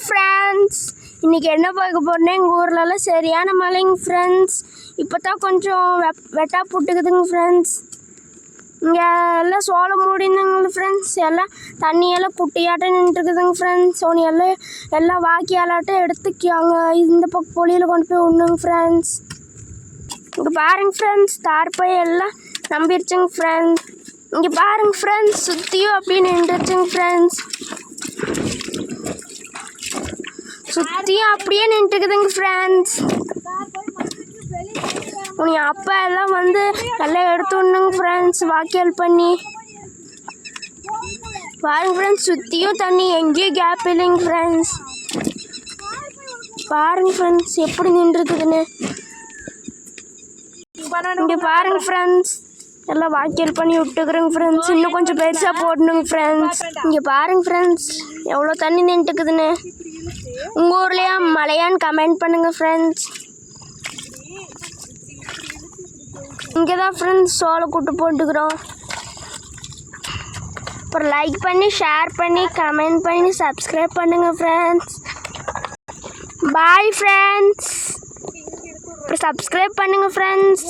Friends, இன்றைக்கி என்ன பார்க்க போகிறேன்னா எங்கள் ஊர்லலாம் சரியான மழைங்க ஃப்ரெண்ட்ஸ். இப்போ தான் கொஞ்சம் வெட்டா போட்டுக்குதுங்க ஃப்ரெண்ட்ஸ். இங்கே எல்லாம் சோளம் மூடிந்தாங்க ஃப்ரெண்ட்ஸ். எல்லாம் தண்ணியெல்லாம் குட்டியாட்டம் நின்றுக்குதுங்க ஃப்ரெண்ட்ஸ். ஒன்று எல்லாம் வாக்கியாலாட்டம் எடுத்து அங்கே இந்த பக்கம் பொழியில் கொண்டு போய் விடணுங்க ஃப்ரெண்ட்ஸ். இங்கே பாருங்க ஃப்ரெண்ட்ஸ், தார்பாய் எல்லாம் நம்பிடுச்சுங்க ஃப்ரெண்ட்ஸ். இங்கே பாருங்க ஃப்ரெண்ட்ஸ், சுற்றியும் அப்படியே நின்றுச்சுங்க ஃப்ரெண்ட்ஸ். சுற்றியும் அப்படியே நின்றுக்குதுங்க ஃப்ரெண்ட்ஸ். உனி அப்பா எல்லாம் வந்து எல்லாம் எடுத்து விடணுங்க ஃப்ரெண்ட்ஸ், வாக்கியல் பண்ணி. பாருங்க ஃப்ரெண்ட்ஸ், சுற்றியும் தண்ணி, எங்கேயும் கேப் இல்லைங்க ஃப்ரெண்ட்ஸ். பாருங்க ஃப்ரெண்ட்ஸ் எப்படி நின்றுக்குதுன்னு. இங்கே பாருங்க ஃப்ரெண்ட்ஸ், எல்லாம் வாக்கியல் பண்ணி விட்டுக்குறேங்க ஃப்ரெண்ட்ஸ். இன்னும் கொஞ்சம் பெருசாக போடணுங்க ஃப்ரெண்ட்ஸ். இங்கே பாருங்க ஃப்ரெண்ட்ஸ் எவ்வளோ தண்ணி நின்றுக்குதுன்னு. உங்கள் ஊர்லேயே மழையான்னு கமெண்ட் பண்ணுங்கள் ஃப்ரெண்ட்ஸ். இங்கே தான் ஃப்ரெண்ட்ஸ் சோளம் கூட்டு போட்டுக்கிறோம். அப்புறம் லைக் பண்ணி ஷேர் பண்ணி கமெண்ட் பண்ணி சப்ஸ்கிரைப் பண்ணுங்கள் ஃப்ரெண்ட்ஸ். Bye friends. அப்புறம் சப்ஸ்கிரைப் பண்ணுங்கள் ஃப்ரெண்ட்ஸ்.